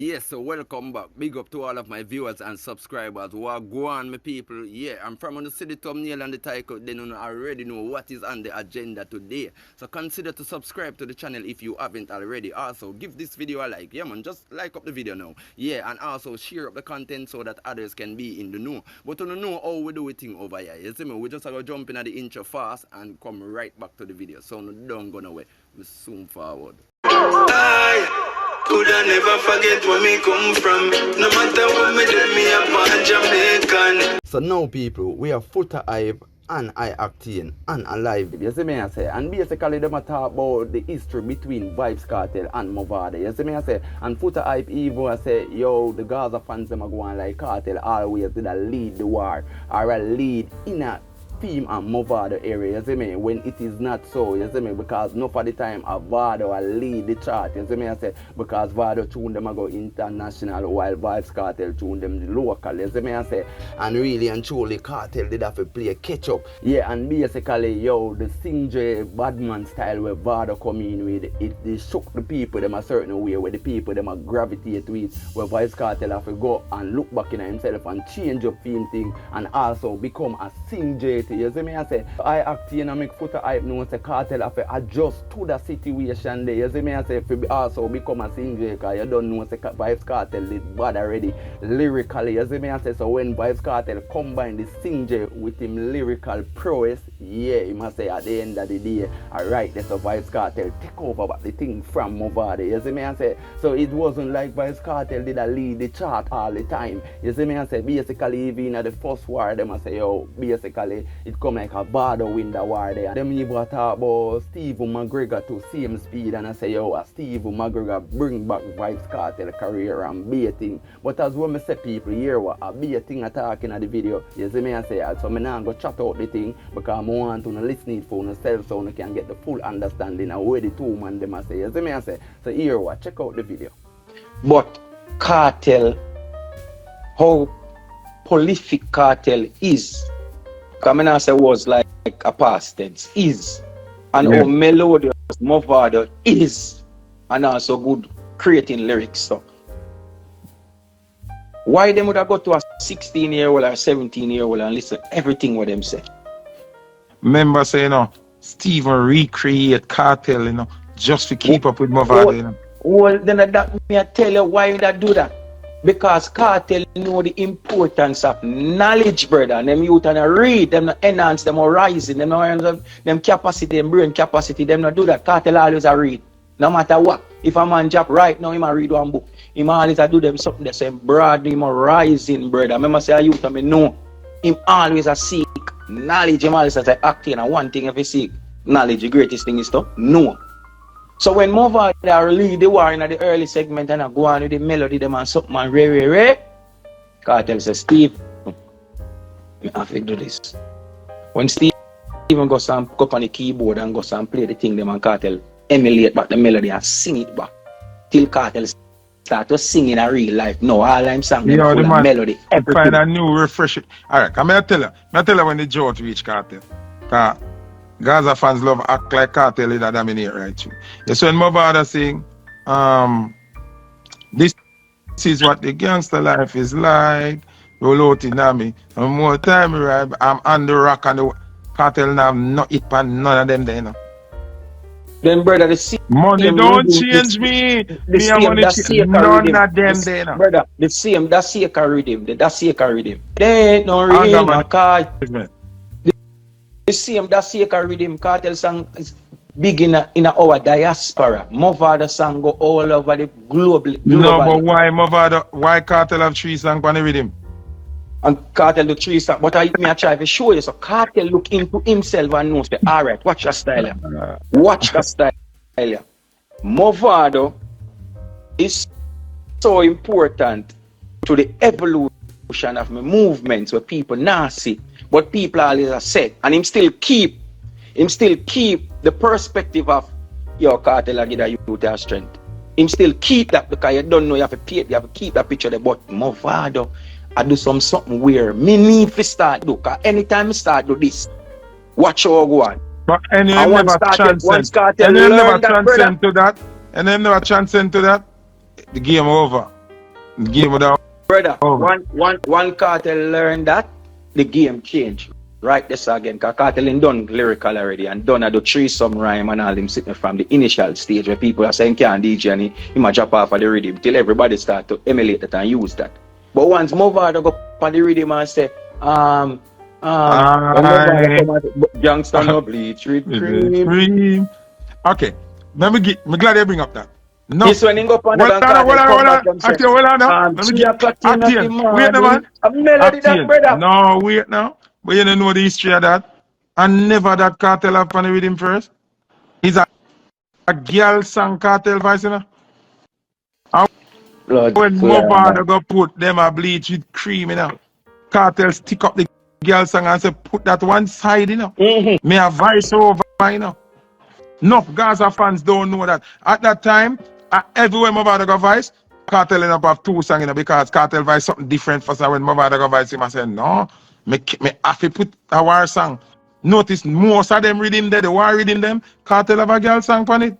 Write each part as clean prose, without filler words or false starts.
Yes, so welcome back. Big up to all of my viewers and subscribers. Go on, my people. Yeah, I'm from on the city thumbnail and the title. Then you already know what is on the agenda today. So consider to subscribe to the channel if you haven't already. Also, give this video a like. Yeah, man, just like up the video now. Yeah, and also share up the content so that others can be in the know. But to know how we do it thing over here. You see me? We just going to jump in at the intro fast and come right back to the video. So no, don't go nowhere. We soon forward. Coulda never forget where me come from. No matter what me do, me a born Jamaican. So now people, we are Foota and I Octane and Alive. You see me I say, and basically them a talk about the history between Vybz Kartel and Mavado. You see me I say, and Foota even I say, yo, the Gaza fans them a go on like Kartel always did a lead the war or a lead in a theme and Mavado area, you see me, when it is not so, you see me, because enough of the time a Vado will lead the chart, you see me I say, because Vado tune them a go international while Vybz Kartel tune them the local, you see me I say, and really and truly Kartel did have to play catch up. Yeah, and basically, yo, the singjay badman style where Vado come in with, it shook the people them a certain way, where the people them a gravitate to it, where Vybz Kartel have to go and look back in himself and change up theme thing and also become a singjay. You see me I say, I Octane and make Foota hype know say Kartel have to adjust to the situation there. You see me I say, if you also become a singjay, because you don't know say Vybz Kartel is bad already lyrically. You see me I say, so when Vybz Kartel combine the singjay with him lyrical prowess, yeah, he must say at the end of the day, alright, that's a Vybz Kartel take over but the thing from Mavado. You see me I say, so it wasn't like Vybz Kartel did a lead the chart all the time. You see me I say, basically even at the first war, them I say, yo, basically it come like a Vado win the war there. Them even talk about Steve McGregor to same speed and I say, yo, Steve McGregor bring back Vybz Kartel career and baiting. But as when I say people hear what a baiting attacking at the video, you see me I say, so I now go chat out the thing because I want to listen it for yourself so you can get the full understanding of where the two man them I say. You see me I say, so here what, check out the video. But Kartel, how prolific Kartel is, I say was like a past tense, is, and how melodious Mavado is, and also good creating lyrics. So why them would have got to a 16-year-old or 17-year-old and listen everything what them say? Remember say, Steven recreate Kartel, just to keep up with Mavado, Well, then that me I tell you why that do that. Because Kartel know the importance of knowledge, brother. And them youth and read, them not enhance, them horizon, them capacity, them brain capacity, them not do that. Kartel always a read. No matter what. If a man job right now, he might read one book. He might always do them something the same broad, him horizon, brother. Remember say a youth and me know. Him always a seek knowledge, him always a acting, and one thing if he seek knowledge, the greatest thing is to know. So when Mavado lead the war in the early segment and I go on with the melody, them and something and re, Kartel says, Steve, I have to do this. When Steve even goes and go up on the keyboard and goes and play the thing, them and Kartel emulate back the melody and sing it back. Till Kartel start to sing in a real life. No, all I'm saying them full of melody. Everything. Find a new refreshing. Alright, come here tell you when the drought reach Kartel. Gaza fans love act like Kartel is a dominate right through. Yes, when Mavado sing, this is what the gangster life is like. Roll out in me. And more time right, I'm on the rock and the Kartel now not it pan none of them there, Then brother, the same money don't change me. Me and money change none of them there. Brother, the same, that's Seika rhythm. That's Seika rhythm. They ain't no real card. The same, that's Seika rhythm. Kartel song is big in our diaspora. Mavado song go all over the globe. No, but why Kartel have 3 songs on the rhythm? And Kartel do 3 songs. But I try to show you. So Kartel look into himself and knows that, all right, watch your style here. Watch your style here. Mavado is so important to the evolution of my movements where people now see. But people always are said, and him still keep the perspective of your Kartel and give a youth their strength. Him still keep that because you don't know you have to pay, you have to keep that picture there. But Mavado, I do something where me need to start do. Cause anytime I start do this, watch how I go on. But anyone never transcend to that. And then never transcend to that. The game over. Game of the Brother, over. one cartel learned that, the game changed. Right this again, cause cartel in done lyrical already and done a do threesome rhyme and all him sitting from the initial stage where people are saying can't DJ and he might drop off of the rhythm till everybody start to emulate that and use that. But once Mavado go on the rhythm and say, when Mavado I come out, youngster no bleach with cream. cream. Okay. Me glad you bring up that. No. This when he go on Hold the on, cartel come hold back on. and say, Octane, hold on now. Let me 3 get o'clock in the Octane. Wait now, morning, man. a melody that Octane. brother. No, wait now. But you don't know the history of that. And never that cartel have funny with him first. He's a girl song cartel voice, you know. And Blood when clot. Mavado go put them a bleach with cream, you know. Cartel stick up the girl song and say put that one side, you know. Me a voice over, you know. Enough Gaza fans don't know that. At that time, everywhere Mavado go voice, Cartel end up have 2 songs, you know, because Cartel voice something different for so when Mavado go voice him, I say, no, me have to put a war song. Notice most of them reading there, the war reading them, Cartel have a girl song on it.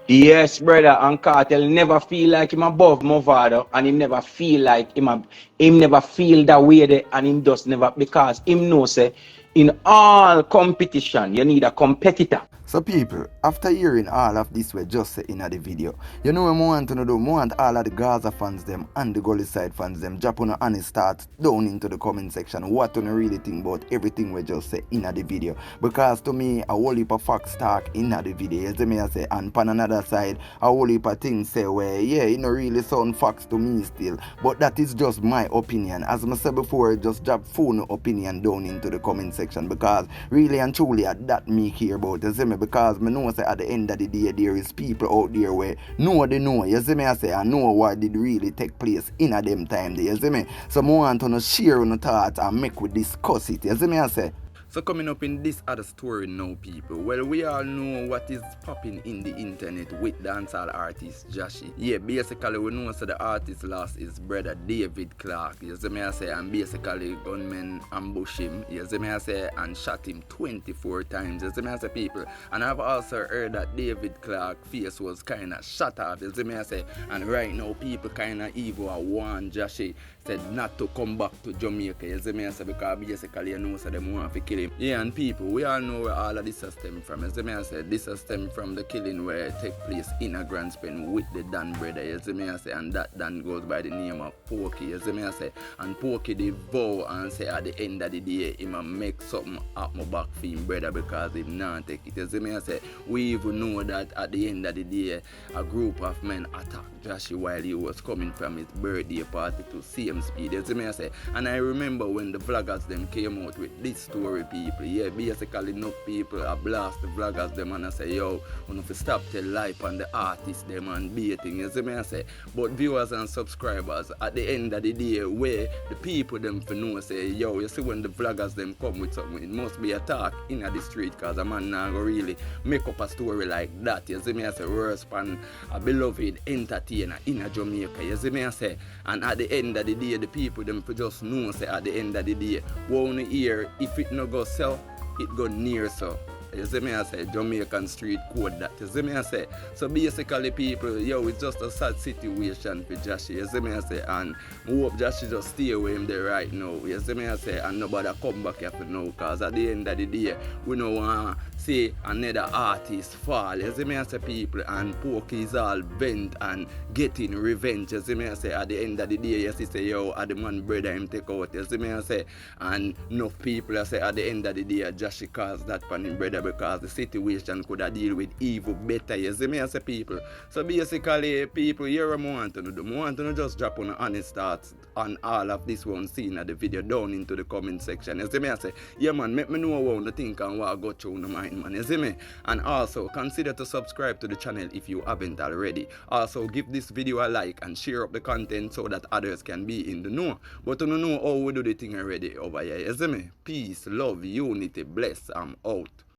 Yes, brother, and Cartel never feel like him above Mavado, and him never feel like him never feel that way there, and him just never, because him know say in all competition you need a competitor. So people, after hearing all of this we just say in the video, you know what I want to do? I want all of the Gaza fans them and the Gully side fans them drop on a honest start down into the comment section what do you really think about everything we just say in the video. Because to me, a whole heap of facts talk in the video, you see me I say, and on another side, a whole heap of things say where, yeah, it no really sound facts to me still. But that is just my opinion. As I said before, just drop full opinion down into the comment section, because really and truly that me care about, you see me, because I know say at the end of the day there is people out there where they know, you see me I say, and know what did really take place in a them time there, you see me. So I want to share on thoughts and make we discuss it, you see me I say. So coming up in this other story now, people. Well, we all know what is popping in the internet with dancehall artist Jahshii. Yeah, basically we know so the artist lost his brother David Clark. You see me I say, and basically gunmen ambush him. You see me I say, and shot him 24 times. You see me I say, people. And I've also heard that David Clark's face was kind of shut off. You see me I say, and right now people kind of evil warn Jahshii said not to come back to Jamaica. You see me I say, because basically you know so them want to kill him. Yeah, and people, we all know where all of this stem from. You see me I say, this stem from the killing where it take place in a Grand Spin with the Dan brother. You see me I say, and that Dan goes by the name of Pokey. You see me I say, and Pokey they vow and say at the end of the day he might make something up my back for him brother because he not take it. You see me I say, we even know that at the end of the day a group of men attacked Jahshii while he was coming from his birthday party to CM Speed. You see me I say, and I remember when the vloggers them came out with this story, people. Yeah, basically enough people I blast the vloggers them and I say, yo, we have to stop tell life on the artists them and baiting. You see me I say, but viewers and subscribers at the end of the day where the people them for know say, yo, you see when the vloggers them come with something, it must be a talk in the street because a man now go really make up a story like that. You see me I say, respond a beloved entertainer in a Jamaica. You see me I say, and at the end of the day the people them for just know say at the end of the day won't hear if it no go sell, it go near so. You see me I say, Jamaican street code that. You see me I say. So basically people, yo, it's just a sad situation for Jahshii. You see me I say, and I hope Jahshii just stay with him there right now. You see me I say, and nobody come back here for now, because at the end of the day, we don't want to see another artist fall. You see me I say, people, and Pokey is all bent and getting revenge. You see me I say, at the end of the day, you see say, yo, at the man brother him take out. You see me I say, and enough people I say at the end of the day, Jahshii caused that for him brother because the situation could have deal with evil better. You see me I say, people. So basically, people, here I want to do. I want to just drop on honest thoughts on all of this one seen at the video down into the comment section. You see me I say, yeah man, make me know what to think and what I go through in the mind, man. You see me? And also consider to subscribe to the channel if you haven't already. Also give this video a like and share up the content so that others can be in the know. But to know how we do the thing already over here. You see me? Peace, love, unity, bless. I'm out.